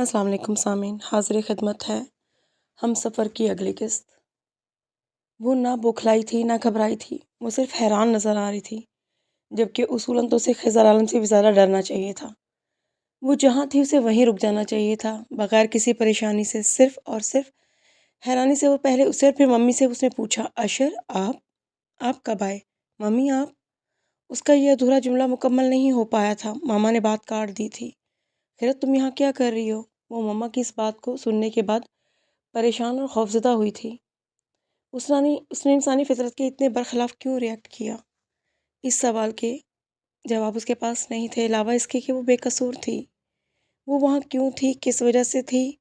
السلام علیکم سامعین، حاضر خدمت ہے ہم سفر کی اگلی قسط۔ وہ نہ بوکھلائی تھی نہ گھبرائی تھی، وہ صرف حیران نظر آ رہی تھی، جبکہ اصولاً تو اسے خضر عالم سے بھی زیادہ ڈرنا چاہیے تھا۔ وہ جہاں تھی اسے وہیں رک جانا چاہیے تھا، بغیر کسی پریشانی سے، صرف اور صرف حیرانی سے۔ وہ پہلے اسے اور پھر ممی سے اس نے پوچھا، اشر آپ کب آئے؟ ممی آپ؟ اس کا یہ ادھورا جملہ مکمل نہیں ہو پایا تھا، ماما نے بات کاٹ دی تھی۔ خیرت تم یہاں کیا کر رہی ہو؟ وہ مما کی اس بات کو سننے کے بعد پریشان اور خوفزدہ ہوئی تھی۔ اس نے انسانی فطرت کے اتنے برخلاف کیوں ریئیکٹ کیا؟ اس سوال کے جواب اس کے پاس نہیں تھے، علاوہ اس کے کہ وہ بے قصور تھی۔ وہ وہاں کیوں تھی، کس وجہ سے تھی؟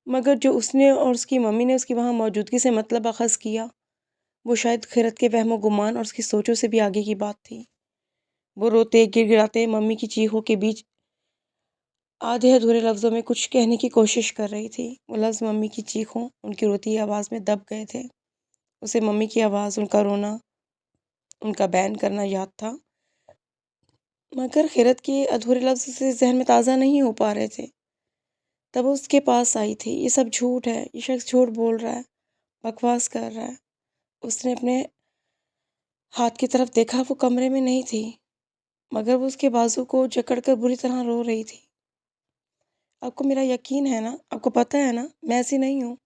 مگر جو اس نے اور اس کی ممی نے اس کی وہاں موجودگی سے مطلب اخذ کیا، وہ شاید خیرت کے وہم و گمان اور اس کی سوچوں سے بھی آگے کی بات تھی۔ وہ روتے گر گراتے ممی کی چیخوں کے بیچ آدھے ادھورے لفظوں میں کچھ کہنے کی کوشش کر رہی تھی۔ وہ لفظ ممی کی چیخوں، ان کی روتی آواز میں دب گئے تھے۔ اسے ممی کی آواز، ان کا رونا، ان کا بیان کرنا یاد تھا، مگر خیرت کے ادھورے لفظ اسے ذہن میں تازہ نہیں ہو پا رہے تھے۔ تب وہ اس کے پاس آئی تھی۔ یہ سب جھوٹ ہے، یہ شخص جھوٹ بول رہا ہے، بکواس کر رہا ہے۔ اس نے اپنے ہاتھ کی طرف دیکھا، وہ کمرے میں نہیں تھی، مگر وہ اس کے بازو کو جکڑ کر بری طرح رو رہی تھی۔ آپ کو میرا یقین ہے نا؟ آپ کو پتہ ہے نا میں ایسی نہیں ہوں؟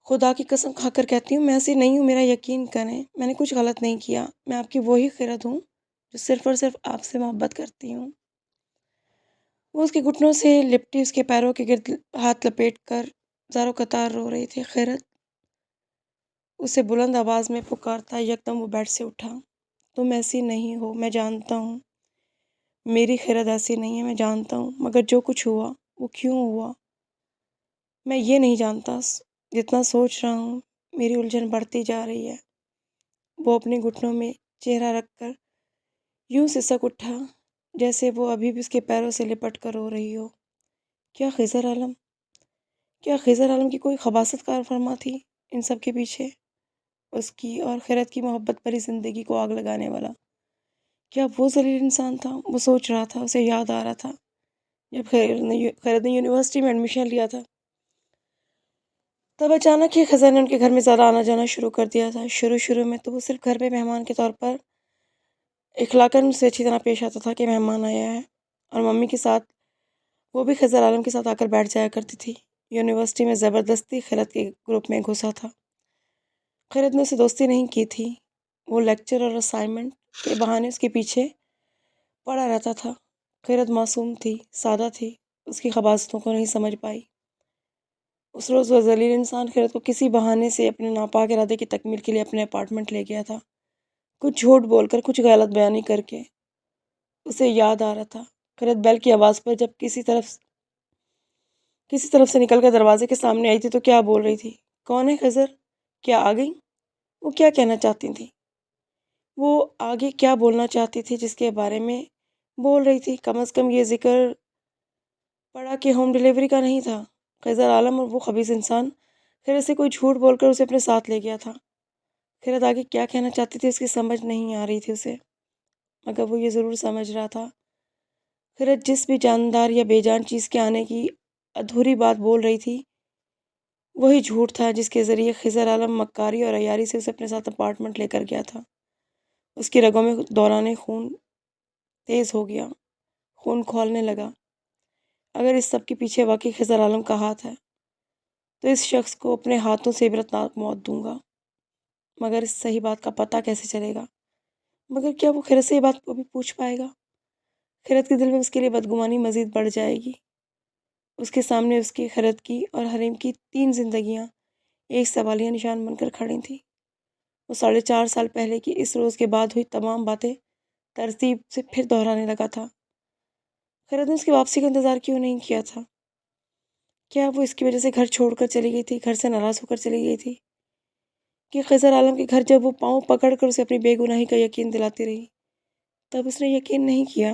خدا کی قسم کھا کر کہتی ہوں میں ایسی نہیں ہوں، میرا یقین کریں، میں نے کچھ غلط نہیں کیا۔ میں آپ کی وہی خیرت ہوں جو صرف اور صرف آپ سے محبت کرتی ہوں۔ وہ اس کے گھٹنوں سے لپٹی اس کے پیروں کے گرد ہاتھ لپیٹ کر زاروں قطار رو رہی تھی۔ خیرت، اسے بلند آواز میں پکارتا یکدم وہ بیڈ سے اٹھا۔ تم ایسی نہیں ہو، میں جانتا ہوں، میری خیرت ایسی نہیں ہے، میں جانتا ہوں، مگر جو کچھ ہوا وہ کیوں ہوا میں یہ نہیں جانتا۔ جتنا سوچ رہا ہوں میری الجھن بڑھتی جا رہی ہے۔ وہ اپنے گھٹنوں میں چہرہ رکھ کر یوں سسک اٹھا جیسے وہ ابھی بھی اس کے پیروں سے لپٹ کر رو رہی ہو۔ کیا خضر عالم کی کوئی خباثت کار فرما تھی ان سب کے پیچھے؟ اس کی اور خیرت کی محبت بھری زندگی کو آگ لگانے والا کیا وہ ذلیل انسان تھا؟ وہ سوچ رہا تھا، اسے یاد آ رہا تھا جب خیرت نے یونیورسٹی میں ایڈمیشن لیا تھا، تب اچانک ہی خضر نے ان کے گھر میں زیادہ آنا جانا شروع کر دیا تھا۔ شروع میں تو وہ صرف گھر پہ مہمان کے طور پر اخلاقاً سے اچھی طرح پیش آتا تھا کہ مہمان آیا ہے، اور ممی کے ساتھ وہ بھی خضر عالم کے ساتھ آ کر بیٹھ جایا کرتی تھی۔ یونیورسٹی میں زبردستی خیرت کے گروپ میں گھسا تھا۔ خیرت نے اسے دوستی نہیں کی تھی، وہ لیکچر اور اسائنمنٹ کے بہانے اس کے پیچھے پڑا رہتا تھا۔ خیرت معصوم تھی، سادہ تھی، اس کی خباثتوں کو نہیں سمجھ پائی۔ اس روز وہ ذلیل انسان خیرت کو کسی بہانے سے اپنے ناپاک ارادے کی تکمیل کے لیے اپنے اپارٹمنٹ لے گیا تھا، کچھ جھوٹ بول کر، کچھ غلط بیانی کر کے۔ اسے یاد آ رہا تھا خیرت بیل کی آواز پر جب کسی طرف سے نکل کر دروازے کے سامنے آئی تھی تو کیا بول رہی تھی؟ کون ہے خضر؟ کیا آ گئی؟ وہ کیا کہنا چاہتی تھی؟ وہ آگے کیا بولنا چاہتی تھی جس کے بارے میں بول رہی تھی؟ کم از کم یہ ذکر پڑا کہ ہوم ڈیلیوری کا نہیں تھا۔ خضر عالم اور وہ خبیث انسان خیرت سے کوئی جھوٹ بول کر اسے اپنے ساتھ لے گیا تھا۔ خیرت آگے کیا کہنا چاہتی تھی اس کی سمجھ نہیں آ رہی تھی اسے، مگر وہ یہ ضرور سمجھ رہا تھا خیرت جس بھی جاندار یا بے جان چیز کے آنے کی ادھوری بات بول رہی تھی وہی جھوٹ تھا جس کے ذریعے خضر عالم مکاری اور عیاری سے اسے اپنے ساتھ اپارٹمنٹ لے کر گیا تھا۔ اس کی رگوں میں دوران خون تیز ہو گیا، خون کھولنے لگا۔ اگر اس سب کے پیچھے واقعی خضر عالم کا ہاتھ ہے تو اس شخص کو اپنے ہاتھوں سے عبرتناک موت دوں گا، مگر اس صحیح بات کا پتہ کیسے چلے گا؟ مگر کیا وہ خیرت سے یہ بات کو بھی پوچھ پائے گا؟ خیرت کے دل میں اس کے لیے بدگمانی مزید بڑھ جائے گی۔ اس کے سامنے اس کی، خیرت کی اور حریم کی 3 زندگیاں ایک سوالیہ نشان بن کر کھڑی تھیں۔ وہ 4.5 سال پہلے کی اس روز کے بعد ہوئی تمام باتیں ترتیب سے پھر دہرانے لگا تھا۔ خیرت نے اس کی واپسی کا انتظار کیوں نہیں کیا تھا؟ کیا وہ اس کی وجہ سے گھر چھوڑ کر چلی گئی تھی، گھر سے ناراض ہو کر چلی گئی تھی؟ کہ خضر عالم کے گھر جب وہ پاؤں پکڑ کر اسے اپنی بے گناہی کا یقین دلاتی رہی تب اس نے یقین نہیں کیا؟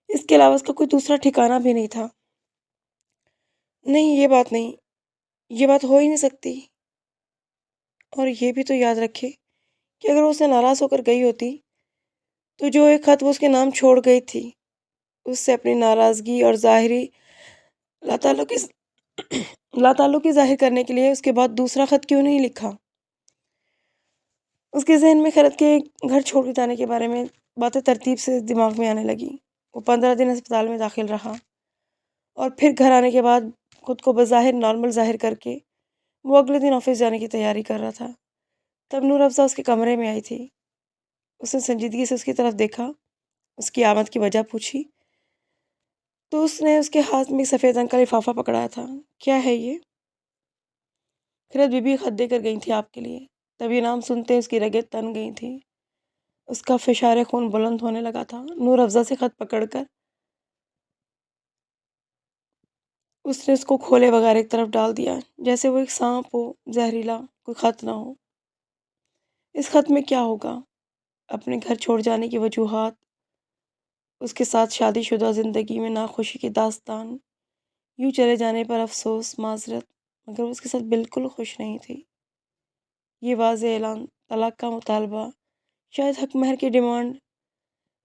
اس کے علاوہ اس کا کوئی دوسرا ٹھکانہ بھی نہیں تھا۔ نہیں، یہ بات ہو ہی نہیں سکتی۔ اور یہ بھی تو یاد رکھے کہ اگر وہ اسے ناراض ہو کر گئی ہوتی تو جو ایک خط وہ اس کے نام چھوڑ گئی تھی، اس سے اپنی ناراضگی اور ظاہری لاتعلقی ظاہر کرنے کے لیے اس کے بعد دوسرا خط کیوں نہیں لکھا؟ اس کے ذہن میں خیرت کے گھر چھوڑ کے جانے کے بارے میں باتیں ترتیب سے دماغ میں آنے لگی۔ وہ 15 دن اسپتال میں داخل رہا اور پھر گھر آنے کے بعد خود کو بظاہر نارمل ظاہر کر کے وہ اگلے دن آفس جانے کی تیاری کر رہا تھا۔ تب نور افزا اس کے کمرے میں آئی تھی۔ اس نے سنجیدگی سے اس کی طرف دیکھا، اس کی آمد کی وجہ پوچھی تو اس نے اس کے ہاتھ میں سفید رنگ کا لفافہ پکڑایا تھا۔ کیا ہے یہ؟ خیرت بی بی خط دے کر گئی تھی آپ کے لیے۔ تب یہ نام سنتے اس کی رگیں تن گئی تھی۔ اس کا فشار خون بلند ہونے لگا تھا۔ نور افزا سے خط پکڑ کر اس نے اس کو کھولے بغیر ایک طرف ڈال دیا، جیسے وہ ایک سانپ ہو، زہریلا، کوئی خط نہ ہو۔ اس خط میں کیا ہوگا؟ اپنے گھر چھوڑ جانے کی وجوہات، اس کے ساتھ شادی شدہ زندگی میں ناخوشی کی داستان، یوں چلے جانے پر افسوس، معذرت، مگر وہ اس کے ساتھ بالکل خوش نہیں تھی۔ یہ واضح اعلان، طلاق کا مطالبہ، شاید حق مہر کی ڈیمانڈ،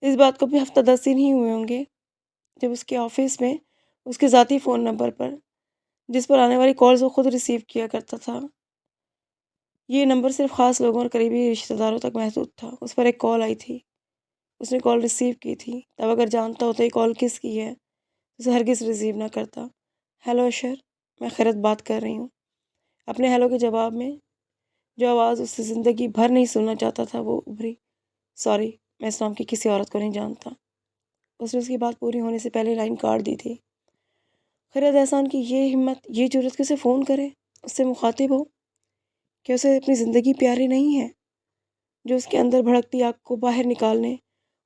اس بات کو بھی ہفتہ 10 دن ہی ہوئے ہوں گے جب اس کے آفس میں اس کے ذاتی فون نمبر پر، جس پر آنے والی کالز وہ خود ریسیو کیا کرتا تھا، یہ نمبر صرف خاص لوگوں اور قریبی رشتہ داروں تک محدود تھا، اس پر ایک کال آئی تھی۔ اس نے کال ریسیو کی تھی۔ تب اگر جانتا ہوتا یہ کال کس کی ہے اسے ہرگز ریسیو نہ کرتا۔ ہیلو اشر، میں خیرت بات کر رہی ہوں۔ اپنے ہیلو کے جواب میں جو آواز اس سے زندگی بھر نہیں سننا چاہتا تھا وہ ابھری، سوری، میں اس نام کی کسی عورت کو نہیں جانتا۔ اس نے اس کی بات پوری ہونے سے پہلے لائن کاٹ دی تھی۔ خیرت احسان کی یہ ہمت، یہ جرأت کہ اسے فون کرے، اس سے مخاطب ہو، کہ اسے اپنی زندگی پیاری نہیں ہے، جو اس کے اندر بھڑکتی آگ کو باہر نکالنے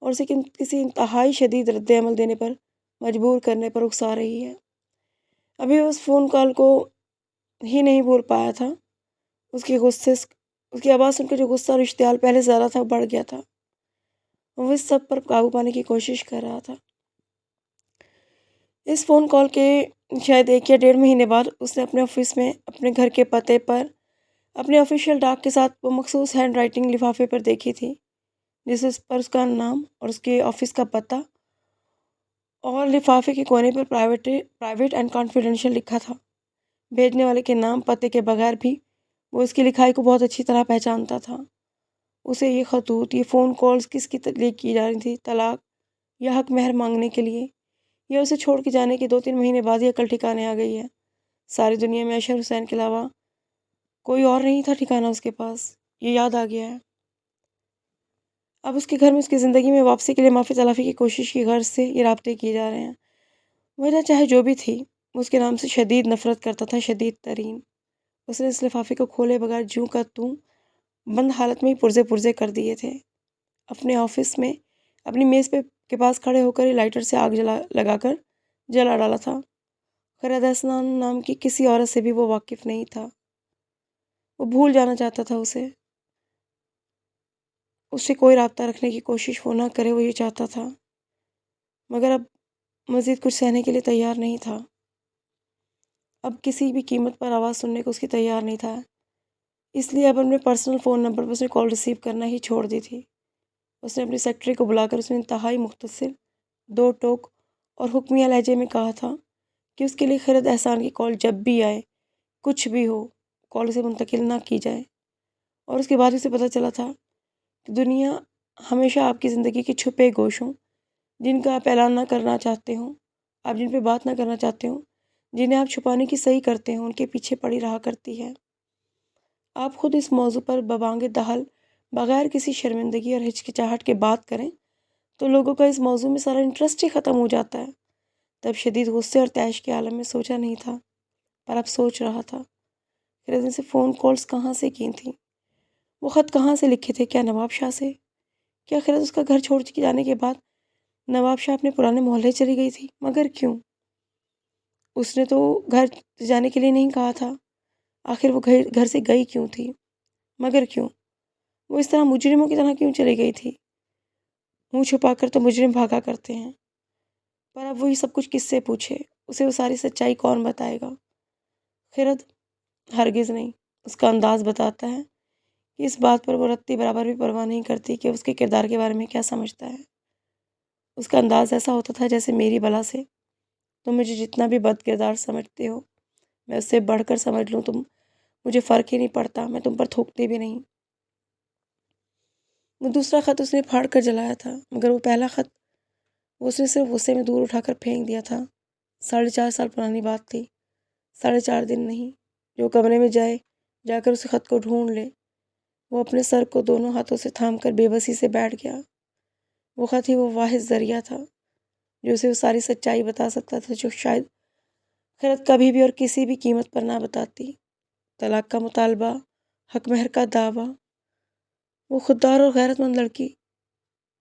اور اسے کسی انتہائی شدید رد عمل دینے پر مجبور کرنے پر اکسا رہی ہے۔ ابھی اس فون کال کو ہی نہیں بھول پایا تھا۔ اس کی آواز سن کے جو غصہ اور اشتعال پہلے سے زیادہ تھا وہ بڑھ گیا تھا۔ وہ اس سب پر قابو پانے کی کوشش کر رہا تھا۔ اس فون کال کے شاید 1 یا 1.5 مہینے بعد اس نے اپنے آفس میں اپنے گھر کے پتے پر اپنے آفیشیل ڈاک کے ساتھ وہ مخصوص ہینڈ رائٹنگ لفافے پر دیکھی تھی، جس پر اس کا نام اور اس کے آفس کا پتہ اور لفافے کے کونے پر پرائیویٹ اینڈ کانفیڈینشیل لکھا تھا۔ بھیجنے والے کے نام پتے کے بغیر بھی وہ اس کی لکھائی کو بہت اچھی طرح پہچانتا تھا۔ اسے یہ خطوط، یہ فون کالز کس کی لیے کی جا رہی تھی؟ طلاق یا حق مہر مانگنے کے لیے؟ یا اسے چھوڑ کے جانے کے 2-3 مہینے بعد ہی عقل ٹھکانے آ گئی ہے؟ ساری دنیا میں اشر حسین کے علاوہ کوئی اور نہیں تھا ٹھکانہ اس کے پاس، یہ یاد آ گیا ہے۔ اب اس کے گھر میں اس کی زندگی میں واپسی کے لیے معافی تلافی کی کوشش کی غرض سے یہ رابطے کیے جا رہے ہیں۔ وجہ چاہے جو بھی تھی، وہ اس کے نام سے شدید نفرت کرتا تھا، شدید ترین۔ اس نے اس لفافے کو کھولے بغیر جوں کا توں بند حالت میں ہی پرزے پرزے کر دیے تھے۔ اپنے آفس میں اپنی میز کے پاس کھڑے ہو کر ہی لائٹر سے آگ لگا کر جلا ڈالا تھا۔ خیرت احسان نام کی کسی عورت سے بھی وہ واقف نہیں تھا۔ وہ بھول جانا چاہتا تھا اسے، اس سے کوئی رابطہ رکھنے کی کوشش وہ نہ کرے، وہ یہ چاہتا تھا، مگر اب مزید کچھ سہنے کے لیے تیار نہیں تھا۔ اب کسی بھی قیمت پر آواز سننے کو اس کی تیار نہیں تھا، اس لیے اب اپنے پرسنل فون نمبر پر اس نے کال ریسیو کرنا ہی چھوڑ دی تھی۔ اس نے اپنی سیکرٹری کو بلا کر اس نے انتہائی مختصر 2 ٹوک اور حکمیہ لہجے میں کہا تھا کہ اس کے لیے خیرت احسان کی کال جب بھی آئے، کچھ بھی ہو، کال اسے منتقل نہ کی جائے۔ اور اس کے بعد اسے پتہ چلا تھا کہ دنیا ہمیشہ آپ کی زندگی کے چھپے گوشوں، جن کا آپ اعلان نہ کرنا چاہتے ہوں، آپ جن پہ بات نہ کرنا چاہتے ہوں، جنہیں آپ چھپانے کی صحیح کرتے ہوں، ان کے پیچھے پڑی رہا کرتی ہے۔ آپ خود اس موضوع پر ببانگ دہل، بغیر کسی شرمندگی اور ہچکچاہٹ کے بات کریں تو لوگوں کا اس موضوع میں سارا انٹرسٹ ہی ختم ہو جاتا ہے۔ تب شدید غصے اور طیش کے عالم میں سوچا نہیں تھا، پر اب سوچ رہا تھا۔ خیرت نے سے فون کالز کہاں سے کی تھیں؟ وہ خط کہاں سے لکھے تھے؟ کیا نواب شاہ سے؟ کیا خیرت اس کا گھر چھوڑ کے جانے کے بعد نواب شاہ اپنے پرانے محلے چلی گئی تھی؟ مگر کیوں؟ اس نے تو گھر جانے کے لیے نہیں کہا تھا، آخر وہ گھر سے گئی کیوں تھی؟ مگر کیوں؟ وہ اس طرح مجرموں کی طرح کیوں چلی گئی تھی؟ منہ چھپا کر تو مجرم بھاگا کرتے ہیں، پر اب وہ یہ سب کچھ کس سے پوچھے؟ اسے وہ ساری سچائی کون بتائے گا؟ خیرت ہرگز نہیں۔ اس کا انداز بتاتا ہے کہ اس بات پر وہ رتی برابر بھی پرواہ نہیں کرتی کہ اس کے کردار کے بارے میں کیا سمجھتا ہے۔ اس کا انداز ایسا ہوتا تھا جیسے میری بلا سے تم مجھے جتنا بھی بد کردار سمجھتے ہو، میں اس سے بڑھ کر سمجھ لوں تم مجھے فرق ہی نہیں پڑتا، میں تم پر تھوکتی بھی نہیں۔ وہ دوسرا خط اس نے پھاڑ کر جلایا تھا، مگر وہ پہلا خط اس نے صرف غصے میں دور اٹھا کر پھینک دیا تھا۔ 4.5 سال پرانی بات تھی، 4.5 دن نہیں۔ جو کمرے میں جا کر اس خط کو ڈھونڈ لے۔ وہ اپنے سر کو دونوں ہاتھوں سے تھام کر بے بسی سے بیٹھ گیا۔ وہ خط ہی وہ واحد ذریعہ تھا جو اسے وہ ساری سچائی بتا سکتا تھا جو شاید خیرت کبھی بھی اور کسی بھی قیمت پر نہ بتاتی۔ طلاق کا مطالبہ، حق مہر کا دعویٰ۔ وہ خوددار اور غیرت مند لڑکی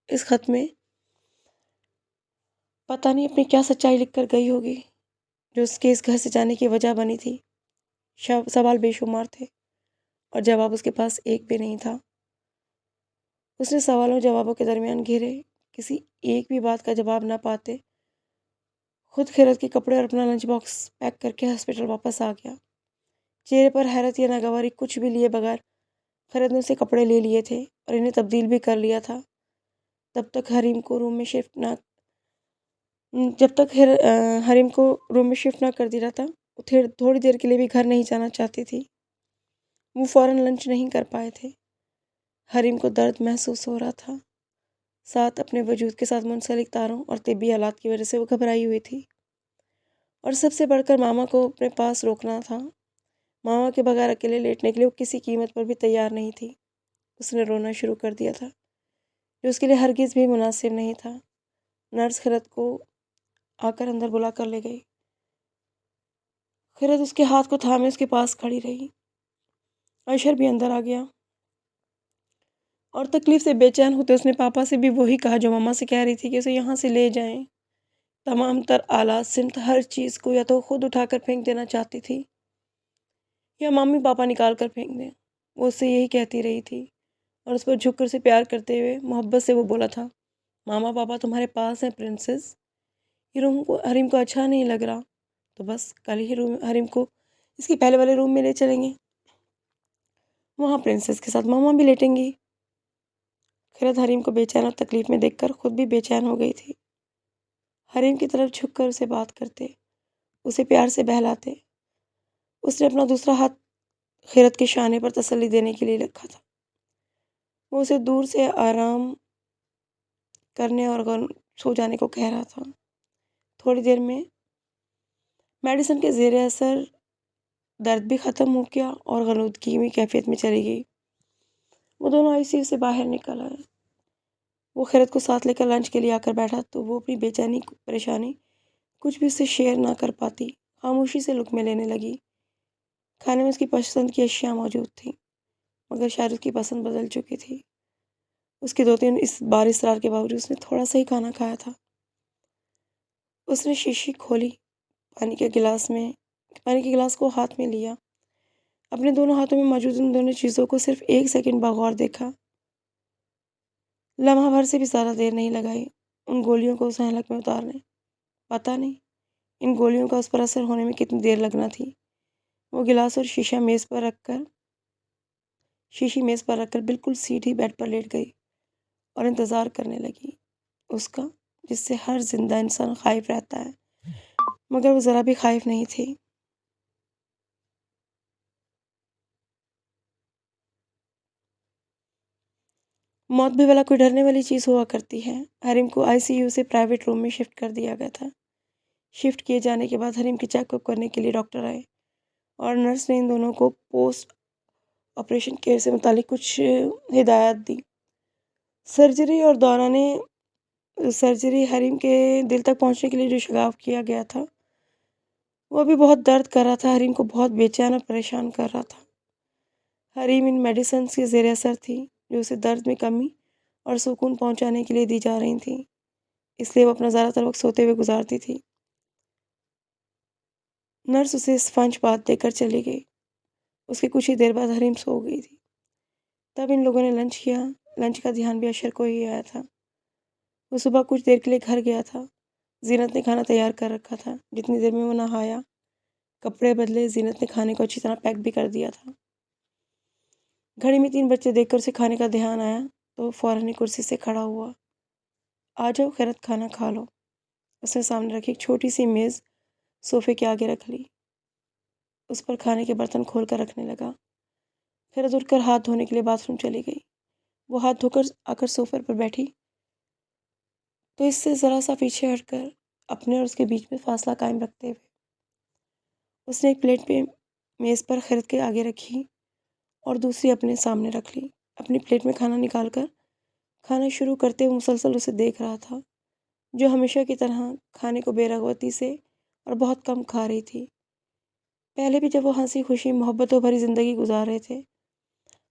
اس خط میں پتہ نہیں اپنی کیا سچائی لکھ کر گئی ہوگی جو اس کے اس گھر سے جانے کی وجہ بنی تھی۔ سوال بے شمار تھے اور جواب اس کے پاس ایک بھی نہیں تھا۔ اس نے سوالوں جوابوں کے درمیان گھیرے، کسی ایک بھی بات کا جواب نہ پاتے خود خیرت کے کپڑے اور اپنا لنچ باکس پیک کر کے ہاسپٹل واپس آ گیا۔ چہرے پر حیرت یا ناگواری کچھ بھی لیے بغیر خیرت نے اسے کپڑے لے لیے تھے اور انہیں تبدیل بھی کر لیا تھا۔ جب تک حریم کو روم میں شفٹ نہ کر دیا تھا وہ تھوڑی دیر کے لیے بھی گھر نہیں جانا چاہتی تھی۔ وہ فوراً لنچ نہیں کر پائے تھے۔ حریم کو درد محسوس ہو رہا تھا، ساتھ اپنے وجود کے ساتھ منسلک تاروں اور طبی حالات کی وجہ سے وہ گھبرائی ہوئی تھی، اور سب سے بڑھ کر ماما کو اپنے پاس روکنا تھا۔ ماما کے بغیر اکیلے لیٹنے کے لیے وہ کسی قیمت پر بھی تیار نہیں تھی۔ اس نے رونا شروع کر دیا تھا جو اس کے لیے ہرگز بھی مناسب نہیں تھا۔ نرس خیرت کو آ کر اندر بلا کر لے گئی۔ خیرت اس کے ہاتھ کو تھامے اس کے پاس کھڑی رہی۔ اشر بھی اندر آ گیا اور تکلیف سے بے چین ہوتے اس نے پاپا سے بھی وہی کہا جو ماما سے کہہ رہی تھی کہ اسے یہاں سے لے جائیں۔ تمام تر آلات، سمت، ہر چیز کو یا تو خود اٹھا کر پھینک دینا چاہتی تھی یا مامی پاپا نکال کر پھینک دیں۔ وہ اس سے یہی کہتی رہی تھی اور اس پر جھک کر اسے پیار کرتے ہوئے محبت سے وہ بولا تھا، ماما پاپا تمہارے پاس ہیں پرنسس۔ یہ حریم کو اچھا نہیں لگ رہا تو بس کل ہی حریم کو اس کے پہلے والے روم میں لے چلیں گے، وہاں پرنسس کے ساتھ ماما بھی لیٹیں گی۔ خیرت حریم کو بے چین اور تکلیف میں دیکھ کر خود بھی بے چین ہو گئی تھی۔ حریم کی طرف جھک کر اسے بات کرتے، اسے پیار سے بہلاتے۔ اس نے اپنا دوسرا ہاتھ خیرت کے شانے پر تسلی دینے کے لیے رکھا تھا۔ وہ اسے دور سے آرام کرنے اور سو جانے کو کہہ رہا تھا۔ تھوڑی دیر میں میڈیسن کے زیر اثر درد بھی ختم ہو گیا اور غنودگی میں کیفیت میں چلی گئی۔ وہ دونوں ICU سے باہر نکل آئے۔ وہ خیرت کو ساتھ لے کر لنچ کے لیے آ کر بیٹھا تو وہ اپنی بے چینی پریشانی کچھ بھی اس سے شیئر نہ کر پاتی، خاموشی سے لقمے لینے لگی۔ کھانے میں اس کی پسند کی اشیاء موجود تھیں مگر شاید اس کی پسند بدل چکی تھی۔ اس کے 2-3 بار اصرار کے باوجود اس نے تھوڑا سا ہی کھانا کھایا تھا۔ اس نے شیشی کھولی، پانی کے گلاس کو ہاتھ میں لیا، اپنے دونوں ہاتھوں میں موجود ان دونوں چیزوں کو صرف 1 سیکنڈ بغور دیکھا۔ لمحہ بھر سے بھی زیادہ دیر نہیں لگائی ان گولیوں کو اس حلق میں اتارنے۔ پتہ نہیں ان گولیوں کا اس پر اثر ہونے میں کتنی دیر لگنا تھی۔ وہ گلاس اور شیشی میز پر رکھ کر بالکل سیدھی بیڈ پر لیٹ گئی اور انتظار کرنے لگی اس کا جس سے ہر زندہ انسان خائف رہتا ہے، مگر وہ ذرا بھی خائف نہیں تھی۔ موت بھی بھلا کوئی ڈرنے والی چیز ہوا کرتی ہے۔ حریم کو ICU سے پرائیویٹ روم میں شفٹ کر دیا گیا تھا۔ شفٹ کیے جانے کے بعد حریم کی چیک اپ کرنے کے لیے ڈاکٹر آئے اور نرس نے ان دونوں کو پوسٹ آپریشن کیئر سے متعلق کچھ ہدایات دی۔ سرجری اور دوران سرجری حریم کے دل تک پہنچنے کے لیے جو شگاف کیا گیا تھا وہ بھی بہت درد کر رہا تھا، حریم کو بہت بے چین اور پریشان کر رہا تھا۔ حریم ان میڈیسنز کے زیر اثر تھی جو اسے درد میں کمی اور سکون پہنچانے کے لیے دی جا رہی تھیں، اس لیے وہ اپنا زیادہ تر وقت سوتے ہوئے گزارتی تھی۔ نرس اسے اسپنج بات دے کر چلی گئی۔ اس کے کچھ ہی دیر بعد حریم سو گئی تھی۔ تب ان لوگوں نے لنچ کیا۔ لنچ کا دھیان بھی اشر کو ہی آیا تھا۔ وہ صبح کچھ دیر کے لیے گھر گیا تھا۔ زینت نے کھانا تیار کر رکھا تھا۔ جتنی دیر میں وہ نہایا، کپڑے بدلے، زینت نے کھانے کو اچھی طرح پیک بھی کر دیا تھا۔ گھڑی میں 3 بجے دیکھ کر اسے کھانے کا دھیان آیا تو فوراً ہی کرسی سے کھڑا ہوا۔ آ جاؤ خیرت، کھانا کھا لو۔ اس نے سامنے رکھی ایک چھوٹی سی میز صوفے کے آگے رکھ لی، اس پر کھانے کے برتن کھول کر رکھنے لگا۔ پھر اٹھ کر ہاتھ دھونے کے لیے باتھ روم چلی گئی۔ وہ ہاتھ دھو کر آ کر صوفے پر بیٹھی تو اس سے ذرا سا پیچھے ہٹ کر اپنے اور اس کے بیچ میں فاصلہ قائم رکھتے ہوئے اس نے ایک پلیٹ پہ میز پر خرد کے آگے رکھی اور دوسری اپنے سامنے رکھ لی۔ اپنی پلیٹ میں کھانا نکال کر کھانا شروع کرتے ہوئے مسلسل اسے دیکھ رہا تھا، جو ہمیشہ کی طرح کھانے کو بے رغبتی سے اور بہت کم کھا رہی تھی۔ پہلے بھی جب وہ ہنسی خوشی محبتوں بھری زندگی گزار رہے تھے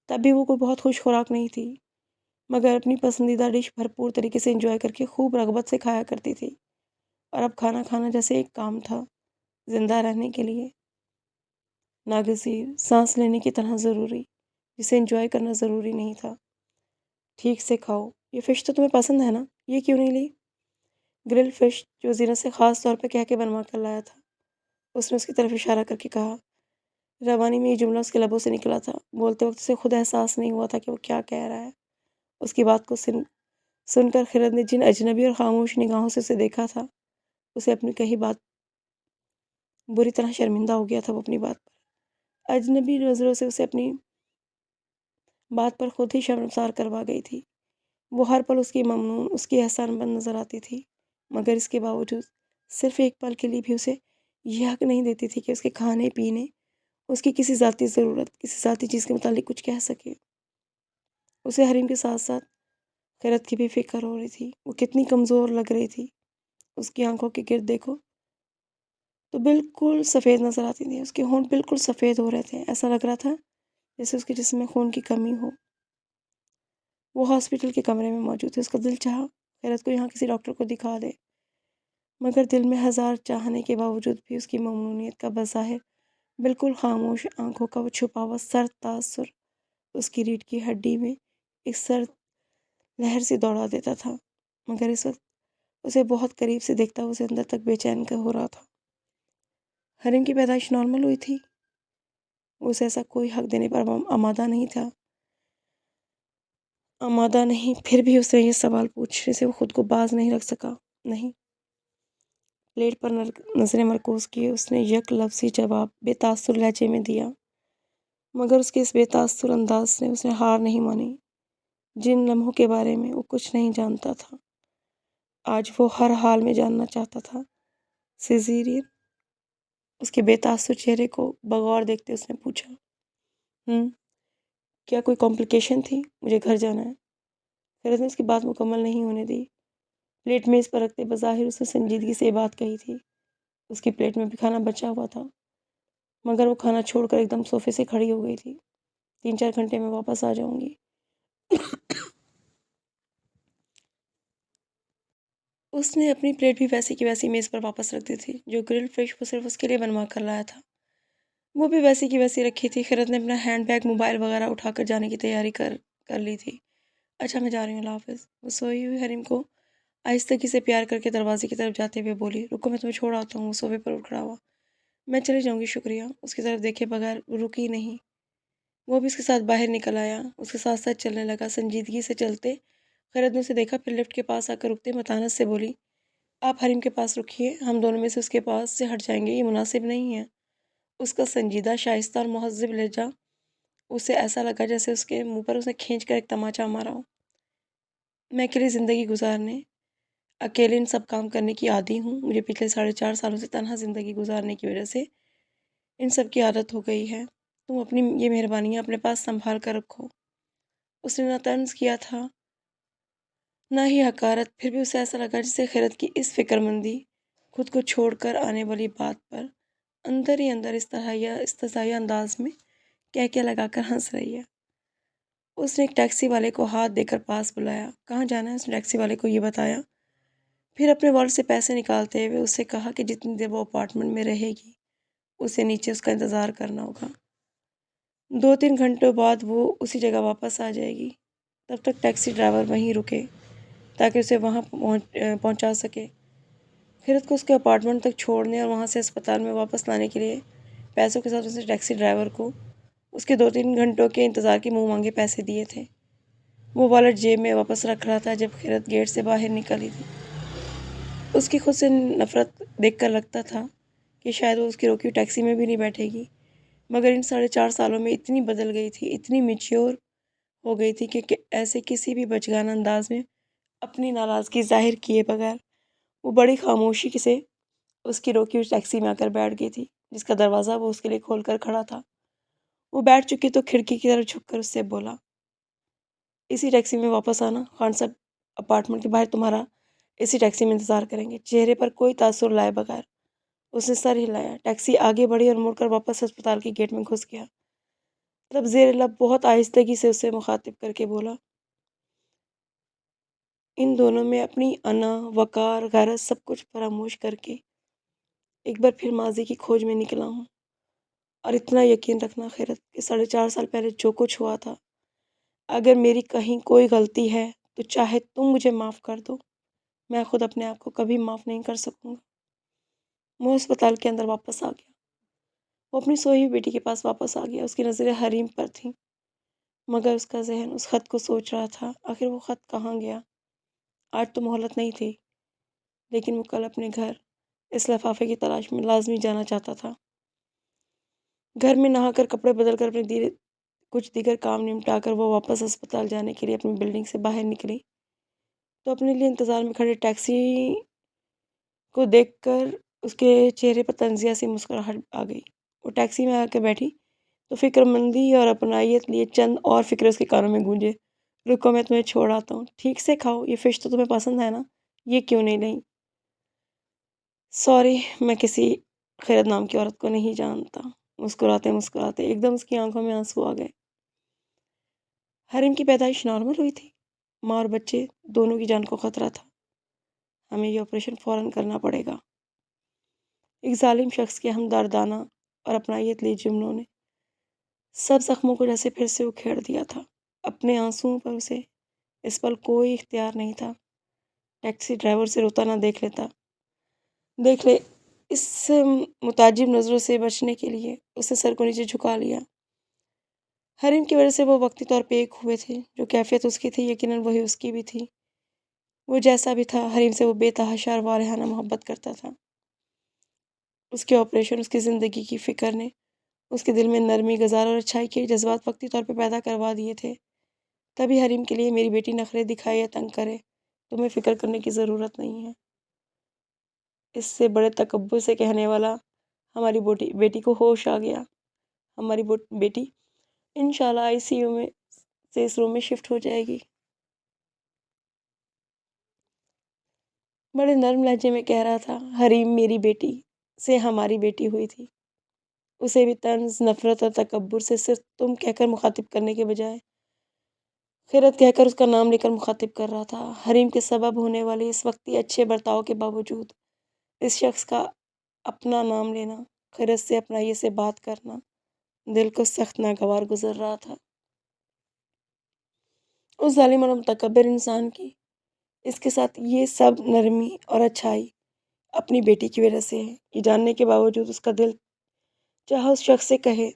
تب بھی وہ کوئی بہت خوش خوراک نہیں تھی، مگر اپنی پسندیدہ ڈش بھرپور طریقے سے انجوائے کر کے خوب رغبت سے کھایا کرتی تھی۔ اور اب کھانا کھانا جیسے ایک کام تھا، زندہ رہنے کے لیے ناگزیر، سانس لینے کی طرح ضروری، جسے انجوائے کرنا ضروری نہیں تھا۔ ٹھیک سے کھاؤ، یہ فش تو تمہیں پسند ہے نا، یہ کیوں نہیں لی؟ گرل فش جو زینت سے خاص طور پہ کہہ کے بنوا کر لایا تھا، اس نے اس کی طرف اشارہ کر کے کہا۔ روانی میں یہ جملہ اس کے لبوں سے نکلا تھا، بولتے وقت اسے خود احساس نہیں ہوا تھا کہ وہ کیا کہہ رہا ہے۔ اس کی بات کو سن کر خرد نے جن اجنبی اور خاموش نگاہوں سے اسے دیکھا تھا، اسے اپنی کہی بات بری طرح شرمندہ ہو گیا تھا۔ وہ اپنی بات پر اجنبی نظروں سے اسے اپنی بات پر خود ہی شرمسار کروا گئی تھی۔ وہ ہر پل اس کی ممنون، اس کی احسان بند نظر آتی تھی، مگر اس کے باوجود صرف ایک پل کے لیے بھی اسے یہ حق نہیں دیتی تھی کہ اس کے کھانے پینے، اس کی کسی ذاتی ضرورت، کسی ذاتی چیز کے متعلق کچھ کہہ سکے۔ اسے حریم کے ساتھ ساتھ خیرت کی بھی فکر ہو رہی تھی۔ وہ کتنی کمزور لگ رہی تھی، اس کی آنکھوں کے گرد دیکھو تو بالکل سفید نظر آتی تھی، اس کے ہونٹ بالکل سفید ہو رہے تھے، ایسا لگ رہا تھا جیسے اس کے جسم میں خون کی کمی ہو۔ وہ ہاسپٹل کے کمرے میں موجود تھے، اس کا دل چاہا خیرت کو یہاں کسی ڈاکٹر کو دکھا دے، مگر دل میں ہزار چاہنے کے باوجود بھی اس کی ممنونیت کا بظاہر بالکل خاموش آنکھوں کا وہ چھپا ہوا سرد تاثر اس کی ریڑھ کی ہڈی میں ایک سرد لہر سے دوڑا دیتا تھا۔ مگر اس وقت اسے بہت قریب سے دیکھتا اسے اندر تک بے چین کا ہو رہا تھا۔ حریم کی پیدائش نارمل ہوئی تھی، اسے ایسا کوئی حق دینے پر آمادہ نہیں تھا، آمادہ نہیں، پھر بھی اسے یہ سوال پوچھنے سے وہ خود کو باز نہیں رکھ سکا۔ نہیں، پلیٹ پر نظریں مرکوز کیے اس نے یک لفظی جواب بے تاثر لہجے میں دیا، مگر اس کے اس بے تاثر انداز سے اس نے ہار نہیں مانی جن لمحوں کے بارے میں وہ کچھ نہیں جانتا تھا، آج وہ ہر حال میں جاننا چاہتا تھا۔ سیزیرین؟ اس کے بے تاثر چہرے کو بغور دیکھتے اس نے پوچھا۔ کیا کوئی کمپلیکیشن تھی؟ مجھے گھر جانا ہے۔ خیرت نے اس کی بات مکمل نہیں ہونے دی۔ پلیٹ میز پر رکھتے بظاہر اس نے سنجیدگی سے یہ بات کہی تھی۔ اس کی پلیٹ میں بھی کھانا بچا ہوا تھا، مگر وہ کھانا چھوڑ کر ایک دم صوفے سے کھڑی ہو گئی تھی۔ 3-4 گھنٹے میں واپس آ جاؤں گی۔ اس نے اپنی پلیٹ بھی ویسی کی ویسی میز پر واپس رکھ دی تھی، جو گرل فش وہ صرف اس کے لیے بنوا کر لایا تھا، وہ بھی ویسی کی ویسی رکھی تھی۔ خیرت نے اپنا ہینڈ بیگ، موبائل وغیرہ اٹھا کر جانے کی تیاری کر لی تھی۔ اچھا میں جا رہی ہوں، اللہ حافظ۔ وہ سوئی ہوئی حریم کو آہستگی سے پیار کر کے دروازے کی طرف جاتے ہوئے بولی، رکو میں تمہیں چھوڑ آتا ہوں۔ وہ صوفے پر اٹھ کھڑا ہوا۔ میں چلی جاؤں گی، شکریہ۔ اس کی طرف دیکھے بغیر وہ رکی نہیں، وہ بھی اس کے ساتھ باہر نکل آیا، اس کے ساتھ ساتھ چلنے لگا، سنجیدگی سے چلتے۔ خیرت نے اسے دیکھا، پھر لفٹ کے پاس آ کر رکتے متانت سے بولی، آپ حریم کے پاس رکیے، ہم دونوں میں سے اس کے پاس سے ہٹ جائیں گے، یہ مناسب نہیں ہے۔ اس کا سنجیدہ، شائستہ اور مہذب لہجہ اسے ایسا لگا جیسے اس کے منہ پر اس نے کھینچ کر ایک تماچا مارا ہو۔ میں اکیلی زندگی گزارنے، اکیلے ان سب کام کرنے کی عادی ہوں، مجھے پچھلے 4.5 سالوں سے تنہا زندگی گزارنے کی وجہ سے ان سب کی عادت ہو گئی ہے، تم اپنی یہ مہربانیاں اپنے پاس سنبھال کر رکھو۔ اس نے نہ طنز کیا تھا نہ ہی حقارت، پھر بھی اسے ایسا لگا جیسے خیرت کی اس فکر مندی خود کو چھوڑ کر آنے والی بات پر اندر ہی اندر استحضائیہ انداز میں کہہ لگا کر ہنس رہی ہے۔ اس نے ایک ٹیکسی والے کو ہاتھ دے کر پاس بلایا۔ کہاں جانا ہے؟ اس نے ٹیکسی والے کو یہ بتایا، پھر اپنے والٹ سے پیسے نکالتے ہوئے اسے کہا کہ جتنی دیر وہ اپارٹمنٹ میں رہے گی اسے نیچے اس کا انتظار کرنا ہوگا، 2-3 گھنٹوں بعد وہ اسی جگہ واپس آ جائے گی، تب تک ٹیکسی ڈرائیور وہیں رکے تاکہ اسے وہاں پہنچا سکے۔ خیرت کو اس کے اپارٹمنٹ تک چھوڑنے اور وہاں سے اسپتال میں واپس لانے کے لیے پیسوں کے ساتھ اس نے ٹیکسی ڈرائیور کو اس کے 2-3 گھنٹوں کے انتظار کے منہ مانگے پیسے دیے تھے۔ وہ والٹ جیب میں واپس رکھ رہا تھا جب خیرت گیٹ سے باہر نکلی تھی۔ اس کی خود سے نفرت دیکھ کر لگتا تھا کہ شاید وہ اس کی روکی ٹیکسی میں بھی نہیں بیٹھے گی، مگر ان 4.5 سالوں میں اتنی بدل گئی تھی، اتنی میچیور ہو گئی تھی کہ ایسے کسی بھی بچگانہ انداز میں اپنی ناراضگی ظاہر کیے بغیر وہ بڑی خاموشی سے اس کی روکی ہوئی ٹیکسی میں آ کر بیٹھ گئی تھی، جس کا دروازہ وہ اس کے لیے کھول کر کھڑا تھا۔ وہ بیٹھ چکی تو کھڑکی کی طرف جھک کر اس سے بولا، اسی ٹیکسی میں واپس آنا، خان صاحب اپارٹمنٹ کے باہر تمہارا اسی ٹیکسی میں انتظار کریں گے۔ چہرے پر کوئی تاثر لائے بغیر اس نے سر ہلایا۔ ٹیکسی آگے بڑھی اور مڑ کر واپس ہسپتال کے گیٹ میں گھس گیا۔ تب زیر لب بہت آہستگی سے اسے مخاطب کر کے بولا، ان دونوں میں اپنی انا، وقار، غیرت سب کچھ فراموش کر کے ایک بار پھر ماضی کی کھوج میں نکلا ہوں، اور اتنا یقین رکھنا خیرت کہ 4.5 سال پہلے جو کچھ ہوا تھا، اگر میری کہیں کوئی غلطی ہے تو چاہے تم مجھے معاف کر دو، میں خود اپنے آپ کو کبھی معاف نہیں کر سکوں گا۔ وہ اسپتال کے اندر واپس آ گیا۔ وہ اپنی سوئی ہوئی بیٹی کے پاس واپس آ گیا۔ اس کی نظریں حریم پر تھیں، مگر اس کا ذہن اس خط کو سوچ رہا تھا، آخر وہ خط کہاں گیا؟ آج تو مہلت نہیں تھی، لیکن وہ کل اپنے گھر اس لفافے کی تلاش میں لازمی جانا چاہتا تھا۔ گھر میں نہا کر کپڑے بدل کر اپنے کچھ دیگر کام نمٹا کر وہ واپس اسپتال جانے کے لیے اپنی بلڈنگ سے باہر نکلی تو اپنے لیے انتظار میں کھڑے ٹیکسی کو دیکھ کر اس کے چہرے پر تنزیہ سی مسکراہٹ آ گئی۔ وہ ٹیکسی میں آ کے بیٹھی تو فکر مندی اور اپنائیت لیے چند اور فکرے اس کے کانوں میں گونجے، رکو میں تمہیں چھوڑ آتا ہوں، ٹھیک سے کھاؤ، یہ فش تو تمہیں پسند ہے نا، یہ کیوں نہیں لیں؟ سوری، میں کسی خیرت نام کی عورت کو نہیں جانتا۔ مسکراتے مسکراتے ایک دم اس کی آنکھوں میں آنسو آ گئے۔ حریم کی پیدائش نارمل ہوئی تھی، ماں اور بچے دونوں کی جان کو خطرہ تھا۔ ہمیں یہ آپریشن فوراً کرنا پڑے گا۔ ایک ظالم شخص کے ہمدردانہ اور اپنائیت لیے جملوں نے سب زخموں کو جیسے پھر سے اکھیڑ دیا تھا۔ اپنے آنسوؤں پر اسے اس پل کوئی اختیار نہیں تھا۔ ٹیکسی ڈرائیور سے روتا نہ دیکھ لے، اس متعجب نظروں سے بچنے کے لیے اس نے سر کو نیچے جھکا لیا۔ حریم کی وجہ سے وہ وقتی طور پہ ایک ہوئے تھے، جو کیفیت اس کی تھی یقیناً وہی اس کی بھی تھی۔ وہ جیسا بھی تھا، حریم سے وہ بے تحاشا اور والہانہ محبت کرتا تھا۔ اس کے آپریشن، اس کی زندگی کی فکر نے اس کے دل میں نرمی، غضارت اور اچھائی کے جذبات وقتی طور پہ پیدا کروا دیے تھے۔ تبھی حریم کے لیے میری بیٹی نخرے دکھائے یا تنگ کرے، تمہیں فکر کرنے کی ضرورت نہیں ہے، اس سے بڑے تکبر سے کہنے والا، ہماری بیٹی کو ہوش آ گیا، ہماری بیٹی انشاءاللہ ICU میں سے اس روم میں شفٹ ہو جائے گی۔ بڑے نرم لہجے میں کہہ رہا تھا۔ حریم میری بیٹی سے ہماری بیٹی ہوئی تھی۔ اسے بھی طنز، نفرت اور تکبر سے صرف تم کہہ کر مخاطب کرنے کے بجائے خیرت کہہ کر اس کا نام لے کر مخاطب کر رہا تھا۔ حریم کے سبب ہونے والے اس وقتی اچھے برتاؤ کے باوجود اس شخص کا اپنا نام لینا، خیرت سے اپنائیت سے بات کرنا دل کو سخت ناگوار گزر رہا تھا۔ اس ظالم اور متکبر انسان کی اس کے ساتھ یہ سب نرمی اور اچھائی اپنی بیٹی کی وجہ سے ہے، یہ جاننے کے باوجود اس کا دل چاہا اس شخص سے کہے،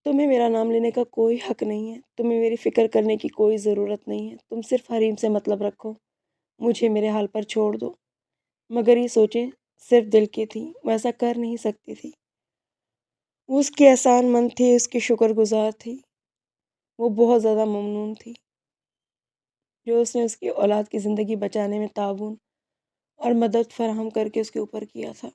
تمہیں میرا نام لینے کا کوئی حق نہیں ہے، تمہیں میری فکر کرنے کی کوئی ضرورت نہیں ہے، تم صرف حریم سے مطلب رکھو، مجھے میرے حال پر چھوڑ دو۔ مگر یہ سوچیں صرف دل کی تھی، وہ ایسا کر نہیں سکتی تھی۔ وہ اس کی احسان مند تھی، اس کی شکر گزار تھی، وہ بہت زیادہ ممنون تھی جو اس نے اس کی اولاد کی زندگی بچانے میں تعاون اور مدد فراہم کر کے اس کے اوپر کیا تھا۔